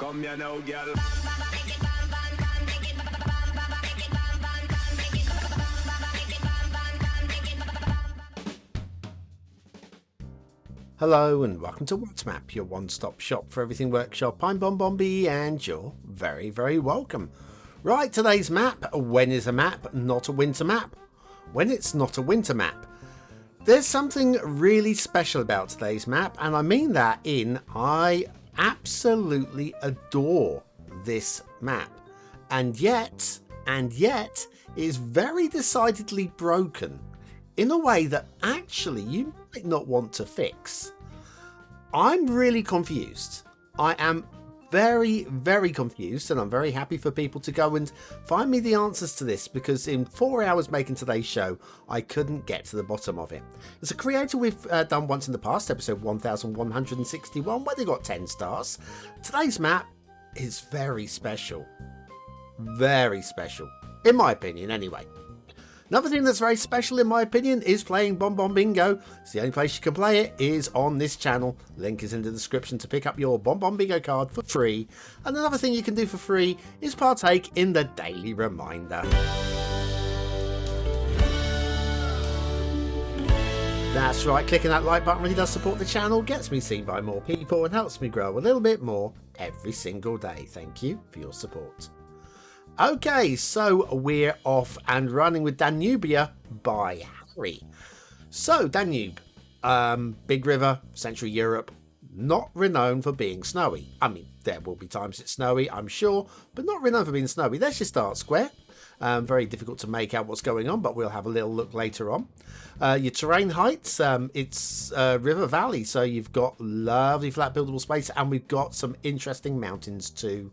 Come here now, girl. Hello and welcome to WhatMap, your one-stop shop for everything workshop. I'm BonBonB and you're very, very welcome. Right, today's map. When is a map not a winter map? When it's not a winter map. There's something really special about today's map, and I mean that I absolutely adore this map. And yet it is very decidedly broken in a way that actually you might not want to fix. I'm really confused. I am very, very confused, and I'm very happy for people to go and find me the answers to this, because in 4 hours making today's show, I couldn't get to the bottom of it. It's a creator we've done once in the past, episode 1161, where they got 10 stars. Today's map is very special. Very special. In my opinion, anyway. Another thing that's very special in my opinion is playing BonBonBingo. It's the only place you can play it is on this channel. Link is in the description to pick up your BonBonBingo card for free. And another thing you can do for free is partake in the daily reminder. That's right, clicking that like button really does support the channel, gets me seen by more people and helps me grow a little bit more every single day. Thank you for your support. Okay, so we're off and running with Danubia by Harry. So Danube, big river, Central Europe, not renowned for being snowy. I mean, there will be times it's snowy, I'm sure, but not renowned for being snowy. There's your start square. Very difficult to make out what's going on, but we'll have a little look later on. Your terrain heights, it's river valley, so you've got lovely flat buildable space, and we've got some interesting mountains too.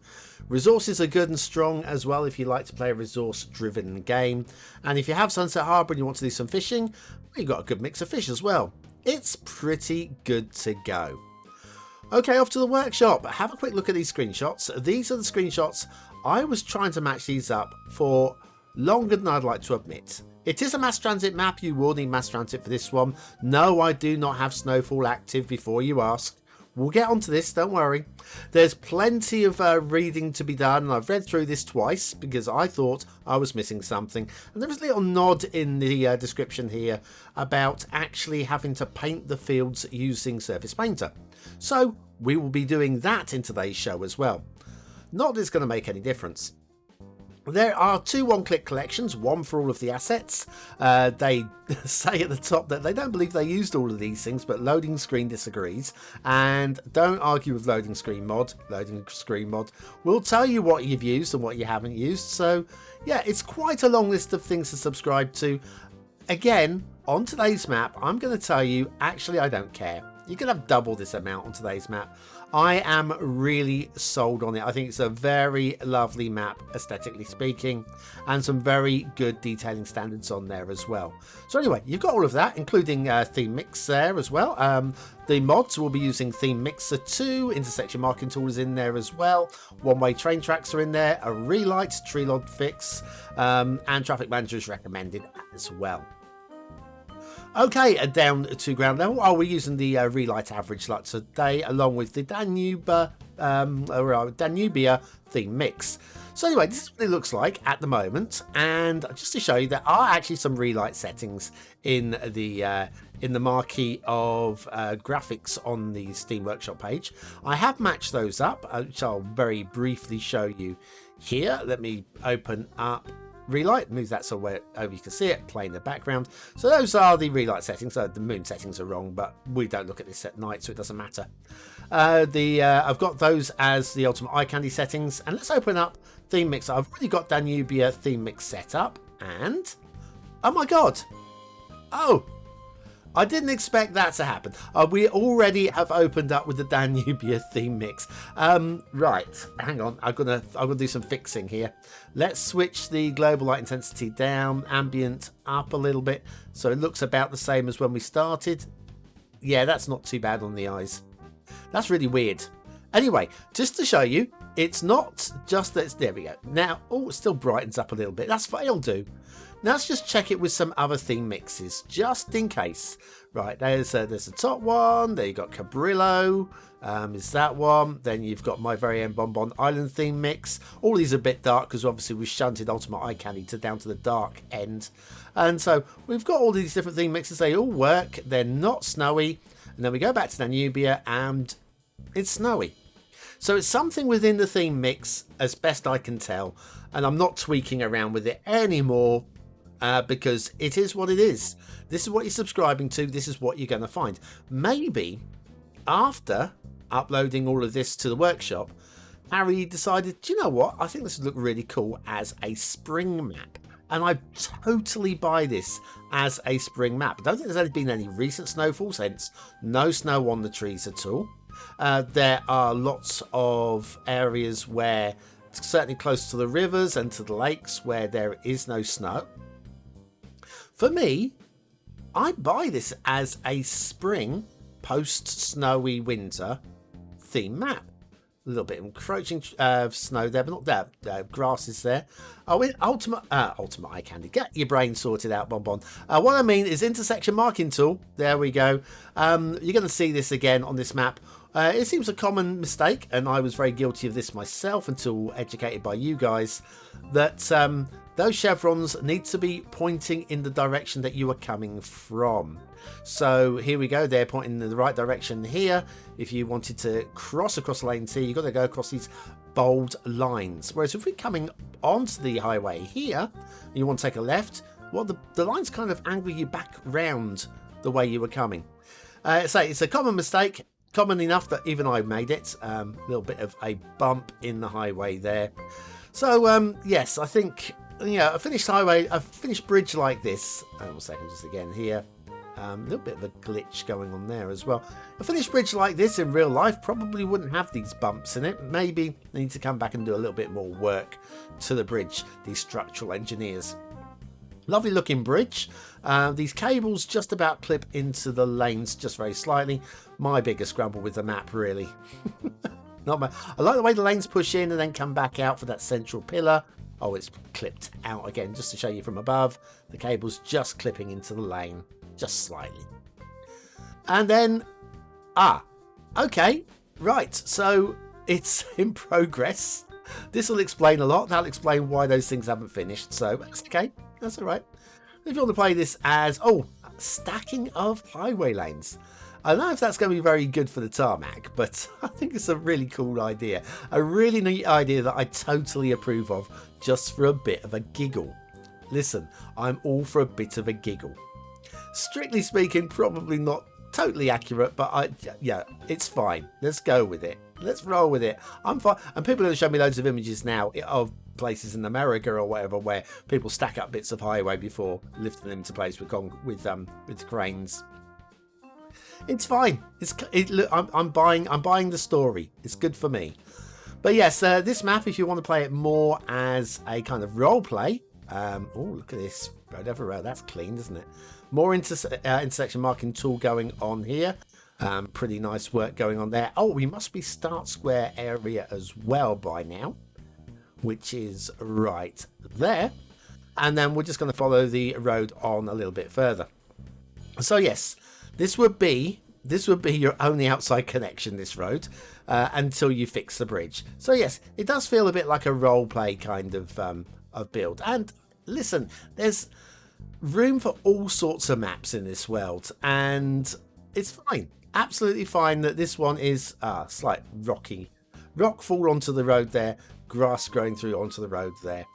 Resources are good and strong as well if you like to play a resource driven game, and if you have Sunset Harbour and you want to do some fishing, well, you've got a good mix of fish as well. It's pretty good to go. Okay, off to the workshop. Have a quick look at these screenshots. These are the screenshots. I was trying to match these up for longer than I'd like to admit. It is a mass transit map. You will need mass transit for this one. No, I do not have snowfall active before you ask. We'll get onto this, don't worry. There's plenty of reading to be done, and I've read through this twice because I thought I was missing something. And there was a little nod in the description here about actually having to paint the fields using Surface Painter. So we will be doing that in today's show as well. Not that it's going to make any difference. There are two one-click collections, one for all of the assets. They say at the top that they don't believe they used all of these things, but Loading Screen disagrees. And don't argue with Loading Screen Mod. Loading Screen Mod will tell you what you've used and what you haven't used. So yeah, it's quite a long list of things to subscribe to. Again, on today's map, I'm going to tell you, actually, I don't care. You can have double this amount on today's map. I am really sold on it. I think it's a very lovely map, aesthetically speaking, and some very good detailing standards on there as well. So anyway, you've got all of that, including Theme Mix there as well. The mods will be using Theme Mixer 2, intersection marking tool is in there as well. One-way train tracks are in there, a relight, tree log fix, and traffic manager is recommended as well. Okay, down to ground level. We're using the relight average light today, along with the Danubia theme mix. So anyway, this is what it looks like at the moment, and just to show you, there are actually some relight settings in the marquee of graphics on the Steam Workshop page. I have matched those up, which I'll very briefly show you here. Let me open up relight, move that so where over you can see it, play in the background. So those are the relight settings. So the moon settings are wrong, but we don't look at this at night, so it doesn't matter. I've got those as the ultimate eye candy settings, and let's open up Theme Mix. I've already got Danubia Theme Mix set up, and oh my god, I didn't expect that to happen. We already have opened up with the Danubia theme mix. Right, hang on. I'm gonna do some fixing here. Let's switch the global light intensity down, ambient up a little bit, so it looks about the same as when we started. Yeah, that's not too bad on the eyes. That's really weird. Anyway, just to show you, it's not just that it's, there we go. Now, it still brightens up a little bit. That's what it'll do. Now let's just check it with some other theme mixes, just in case. Right, there's the top one. There you got Cabrillo. Is that one? Then you've got my very own Bonbon Island theme mix. All these are a bit dark because obviously we shunted Ultimate Eye Candy down to the dark end. And so we've got all these different theme mixes. They all work. They're not snowy. And then we go back to Danubia and it's snowy. So it's something within the theme mix as best I can tell. And I'm not tweaking around with it anymore because it is what it is. This is what you're subscribing to. This is what you're going to find. Maybe after uploading all of this to the workshop, Harry decided, do you know what? I think this would look really cool as a spring map. And I totally buy this as a spring map. I don't think there's been any recent snowfalls, hence no snow on the trees at all. There are lots of areas where, certainly close to the rivers and to the lakes, where there is no snow. For me, I buy this as a spring post-snowy winter theme map. A little bit encroaching snow there, but not that. Grass is there. Oh, Ultimate Eye Candy. Get your brain sorted out, Bonbon. What I mean is intersection marking tool. There we go. You're going to see this again on this map. It seems a common mistake, and I was very guilty of this myself until educated by you guys, that those chevrons need to be pointing in the direction that you are coming from. So here we go, they're pointing in the right direction here. If you wanted to cross across lane C, you've got to go across these bold lines. Whereas if we're coming onto the highway here, and you want to take a left, well, the lines kind of angle you back round the way you were coming. So it's a common mistake, common enough that even I made it. A little bit of a bump in the highway there. So yes, I think, yeah, a finished bridge like this. One second, just again here. A little bit of a glitch going on there as well. A finished bridge like this in real life probably wouldn't have these bumps in it. Maybe they need to come back and do a little bit more work to the bridge, these structural engineers. Lovely looking bridge. These cables just about clip into the lanes just very slightly. My biggest grumble with the map, really. Not my, I like the way the lanes push in and then come back out for that central pillar. Oh, it's clipped out again just to show you from above. The cable's just clipping into the lane. Just slightly. And then, okay, right, so it's in progress. This will explain a lot. That'll explain why those things haven't finished, so that's okay, that's all right. If you want to play this as, stacking of highway lanes. I don't know if that's going to be very good for the tarmac, but I think it's a really cool idea. A really neat idea that I totally approve of, just for a bit of a giggle. Listen, I'm all for a bit of a giggle. Strictly speaking, probably not totally accurate, but yeah, it's fine. Let's go with it. Let's roll with it. I'm fine. And people are going to show me loads of images now of places in America or whatever where people stack up bits of highway before lifting them into place with cranes. It's fine. I'm buying the story. It's good for me. But yes, this map, if you want to play it more as a kind of role play. Oh, look at this. Road over road. That's clean, isn't it? More intersection marking tool going on here. Pretty nice work going on there. Oh, we must be start square area as well by now, which is right there. And then we're just going to follow the road on a little bit further. So yes, this would be your only outside connection, this road, until you fix the bridge. So yes, it does feel a bit like a role play kind of build. And listen, there's room for all sorts of maps in this world, and it's fine, absolutely fine that this one is slight rock fall onto the road there, grass growing through onto the road there.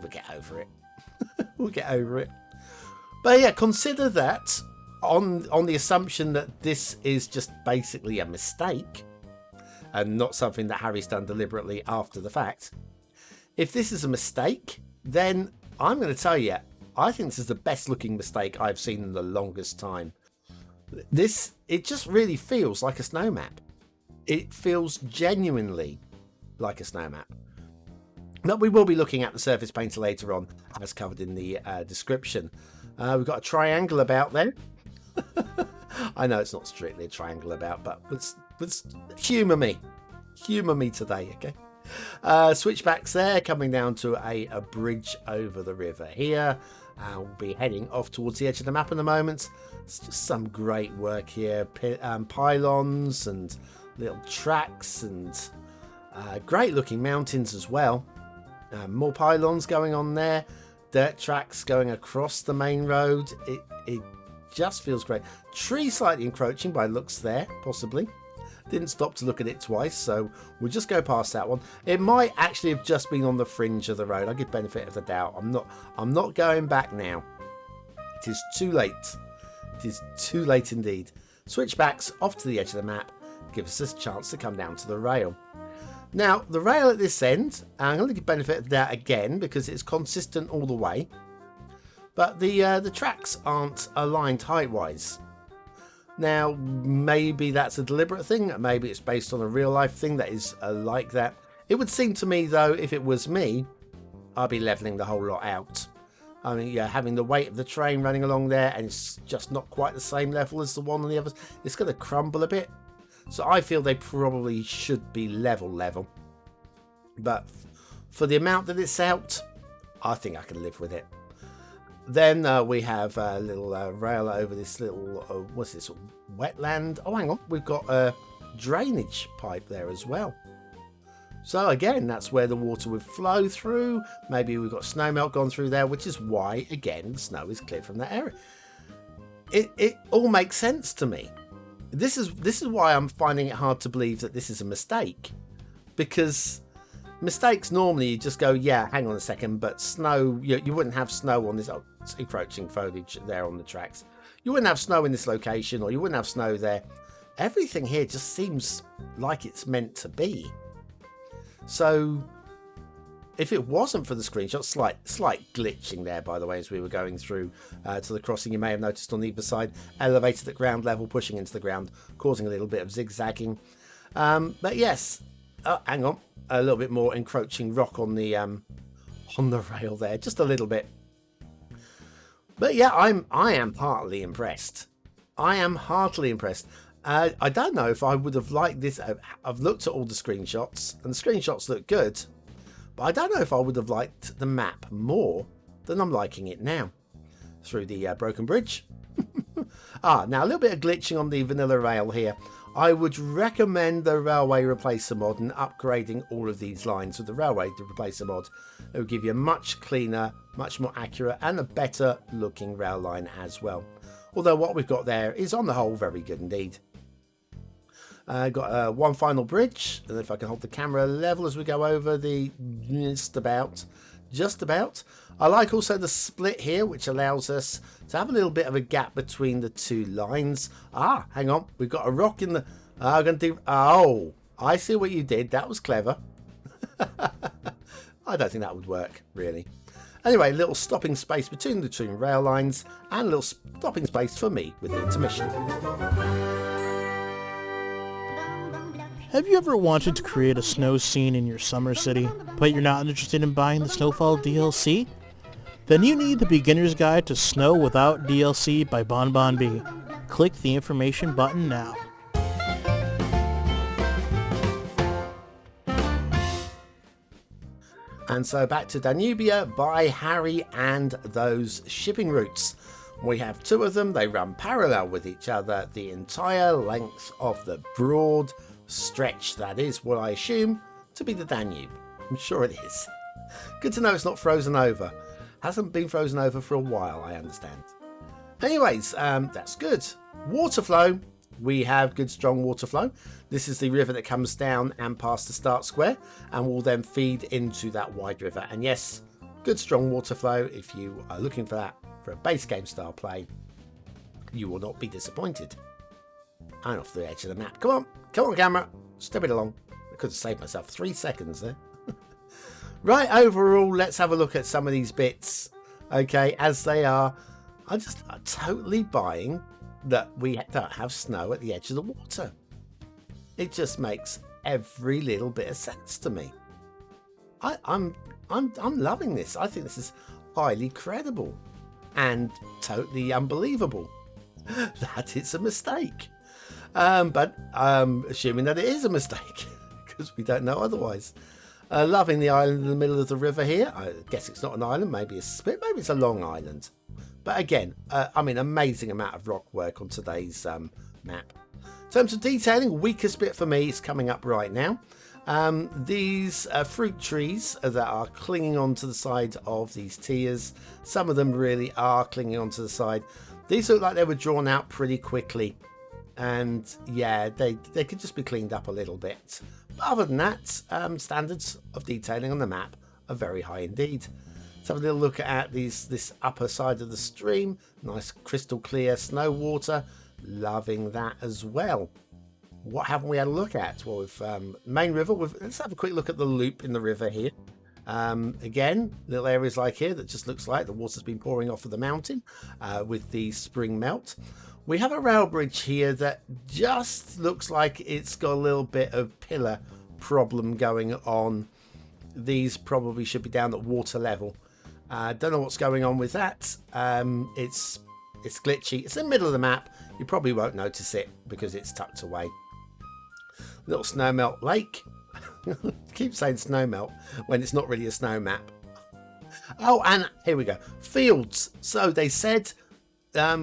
We'll get over it. We'll get over it. But yeah, consider that on the assumption that this is just basically a mistake and not something that Harry's done deliberately after the fact. If this is a mistake, then I'm going to tell you, I think this is the best looking mistake I've seen in the longest time. It just really feels like a snow map. It feels genuinely like a snow map. But we will be looking at the surface painter later on, as covered in the description. We've got a triangle about there. I know it's not strictly a triangle about, but let's humour me. Humour me today, okay? Switchbacks there, coming down to a bridge over the river here. We'll be heading off towards the edge of the map in the moment. It's just some great work here. Pylons and little tracks and great looking mountains as well. More pylons going on there. Dirt tracks going across the main road. It just feels great. Tree slightly encroaching by looks there, possibly. Didn't stop to look at it twice, so we'll just go past that one. It might actually have just been on the fringe of the road. I'll give benefit of the doubt. I'm not going back now. It is too late. It is too late indeed. Switchbacks off to the edge of the map gives us a chance to come down to the rail. Now, the rail at this end, I'm going to give benefit of that again because it's consistent all the way. But the tracks aren't aligned height-wise. Now, maybe that's a deliberate thing. Maybe it's based on a real-life thing that is like that. It would seem to me, though, if it was me, I'd be levelling the whole lot out. I mean, yeah, having the weight of the train running along there and it's just not quite the same level as the one on the others, it's going to crumble a bit. So I feel they probably should be level. But for the amount that it's out, I think I can live with it. Then we have a little rail over this little, what's this, wetland? Oh, hang on, we've got a drainage pipe there as well. So again, that's where the water would flow through. Maybe we've got snowmelt gone through there, which is why, again, the snow is cleared from that area. It all makes sense to me. This is why I'm finding it hard to believe that this is a mistake. Because mistakes normally you just go, yeah, hang on a second, but snow, you wouldn't have snow on this encroaching foliage there on the tracks. You wouldn't have snow in this location, or you wouldn't have snow there. Everything here just seems like it's meant to be. So if it wasn't for the screenshot, slight glitching there, by the way, as we were going through to the crossing, you may have noticed on either side, elevated at ground level, pushing into the ground, causing a little bit of zigzagging. But yes, hang on, a little bit more encroaching rock on the rail there, just a little bit. But yeah, I am heartily impressed. I am heartily impressed. I don't know if I would have liked this. I've looked at all the screenshots, and the screenshots look good. But I don't know if I would have liked the map more than I'm liking it now. Through the broken bridge. Now a little bit of glitching on the vanilla rail here. I would recommend the Railway Replacer mod and upgrading all of these lines with the Railway Replacer mod. It will give you a much cleaner, much more accurate and a better looking rail line as well. Although what we've got there is on the whole very good indeed. Got one final bridge, and if I can hold the camera level as we go over the just about. I like also the split here, which allows us to have a little bit of a gap between the two lines. Hang on, we've got a rock in the. I'm going to do. Oh, I see what you did. That was clever. I don't think that would work really. Anyway, a little stopping space between the two rail lines, and a little stopping space for me with the intermission. Have you ever wanted to create a snow scene in your summer city, but you're not interested in buying the Snowfall DLC? Then you need the Beginner's Guide to Snow Without DLC by BonBonB. Click the information button now. And so back to Danubia by Harry and those shipping routes. We have two of them. They run parallel with each other the entire length of the broad stretch that is what I assume to be the Danube. I'm sure it is. Good to know it's not frozen over. Hasn't been frozen over for a while, I understand. Anyways, that's good. Water flow. We have good strong water flow. This is the river that comes down and past the start square and will then feed into that wide river. And yes, good strong water flow. If you are looking for that for a base game style play, you will not be disappointed. I'm off the edge of the map. Come on camera, step it along. I could have saved myself 3 seconds there. Right, overall, let's have a look at some of these bits. Okay, as they are. I'm totally buying that we don't have snow at the edge of the water. It just makes every little bit of sense to me. I'm loving this. I think this is highly credible and totally unbelievable that it's a mistake. But I'm assuming that it is a mistake because we don't know otherwise. Loving the island in the middle of the river here. I guess it's not an island, maybe a spit, maybe it's a long island. But again, I mean, amazing amount of rock work on today's map. In terms of detailing, weakest bit for me is coming up right now. These fruit trees that are clinging onto the side of these tiers. Some of them really are clinging onto the side. These look like they were drawn out pretty quickly. And yeah, they could just be cleaned up a little bit. But other than that, standards of detailing on the map are very high indeed. Let's have a little look at this upper side of the stream. Nice crystal clear snow water. Loving that as well. What haven't we had a look at? Well, with main river, let's have a quick look at the loop in the river here. Again, little areas like here that just looks like the water's been pouring off of the mountain with the spring melt. We have a rail bridge here that just looks like it's got a little bit of pillar problem going on. These probably should be down at water level. Don't know what's going on with that. It's glitchy. It's in the middle of the map. You probably won't notice it because it's tucked away. Little snowmelt lake. Keep saying snowmelt when it's not really a snow map. Oh, and here we go. Fields. So they said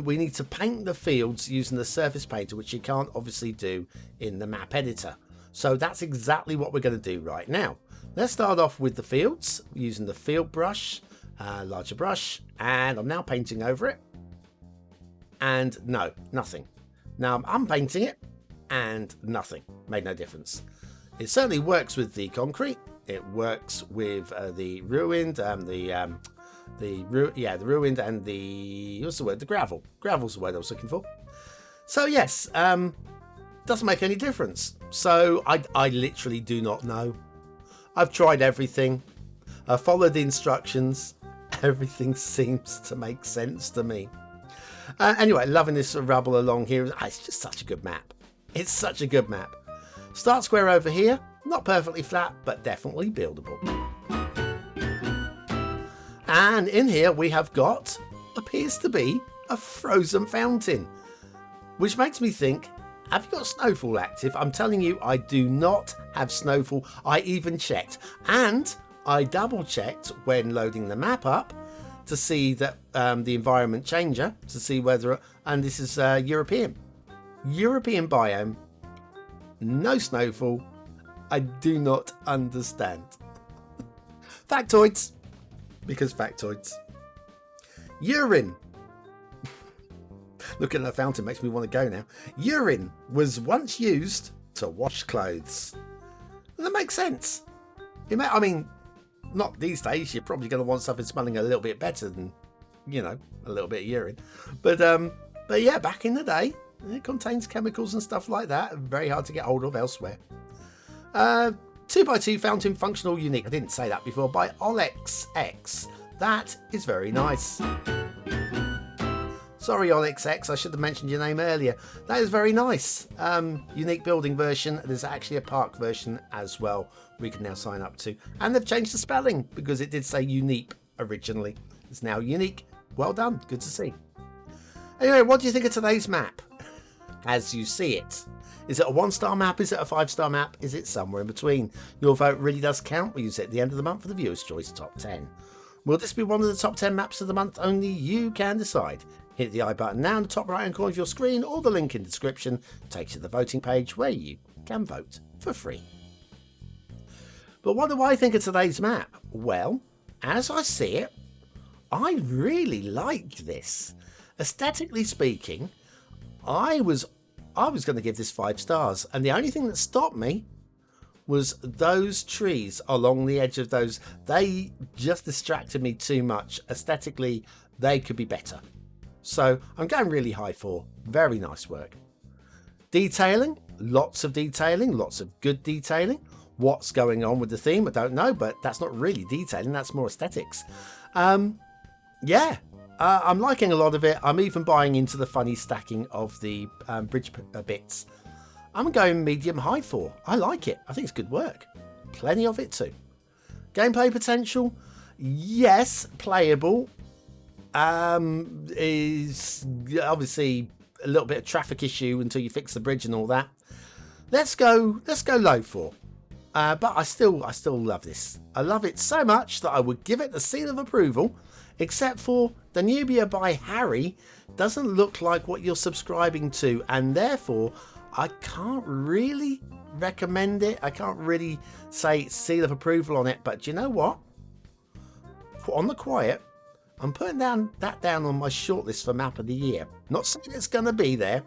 we need to paint the fields using the surface painter, which you can't obviously do in the map editor. So that's exactly what we're going to do right now. Let's start off with the fields using the field brush, larger brush, and I'm now painting over it. And no, nothing. Now I'm unpainting it and nothing. Made no difference. It certainly works with the concrete. It works with the ruined and the ruined and the, what's the word? The gravel. Gravel's the word I was looking for. So yes, doesn't make any difference. So I literally do not know. I've tried everything. I followed the instructions. Everything seems to make sense to me. Anyway, loving this rubble along here. It's just such a good map. It's such a good map. Start square over here. Not perfectly flat, but definitely buildable. And in here we have got, appears to be, a frozen fountain. Which makes me think, have you got Snowfall active? I'm telling you, I do not have Snowfall. I even checked. And I double checked when loading the map up to see that the environment changer, to see whether, and this is European biome, no snowfall. I do not understand. Factoids, because factoids. Urine. Looking at the fountain makes me want to go now. Urine was once used to wash clothes. That makes sense. I mean, not these days. You're probably going to want something smelling a little bit better than, you know, a little bit of urine. But yeah, back in the day, it contains chemicals and stuff like that. Very hard to get hold of elsewhere. 2x2 fountain functional unique. I didn't say that before. By OlexX. That is very nice. Sorry, OlexX. I should have mentioned your name earlier. That is very nice. Unique building version. There's actually a park version as well we can now sign up to. And they've changed the spelling because it did say unique originally. It's now unique. Well done. Good to see. Anyway, what do you think of today's map as you see it? Is it a 1-star map? Is it a 5-star map? Is it somewhere in between? Your vote really does count. We use it at the end of the month for the Viewer's Choice Top 10. Will this be one of the top 10 maps of the month? Only you can decide. Hit the I button now in the top right hand corner of your screen, or the link in the description takes you to the voting page where you can vote for free. But what do I think of today's map? Well, as I see it, I really liked this. Aesthetically speaking, I was going to give this 5 stars, and the only thing that stopped me was those trees along the edge of those. They just distracted me too much. Aesthetically, they could be better. So I'm going really high for. Very nice work. Detailing, lots of good detailing. What's going on with the theme, I don't know, but that's not really detailing, that's more aesthetics. Yeah, I'm liking a lot of it. I'm even buying into the funny stacking of the bridge bits. I'm going medium high for. I like it. I think it's good work. Plenty of it too. Gameplay potential, yes, playable. Is obviously a little bit of traffic issue until you fix the bridge and all that. Let's go low for. But I still love this. I love it so much that I would give it the seal of approval, except for Danubia by Harry doesn't look like what you're subscribing to, and therefore I can't really recommend it. I can't really say seal of approval on it, but do you know what? On the quiet, I'm putting that down on my shortlist for map of the year. Not saying it's going to be there,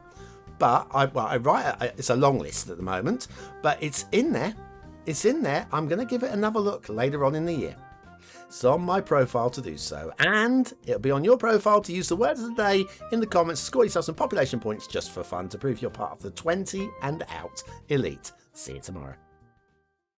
but it's a long list at the moment, but it's in there. It's in there. I'm going to give it another look later on in the year. It's on my profile to do so, and it'll be on your profile to use the words of the day in the comments to score yourself some population points just for fun to prove you're part of the 20 and out elite. See you tomorrow.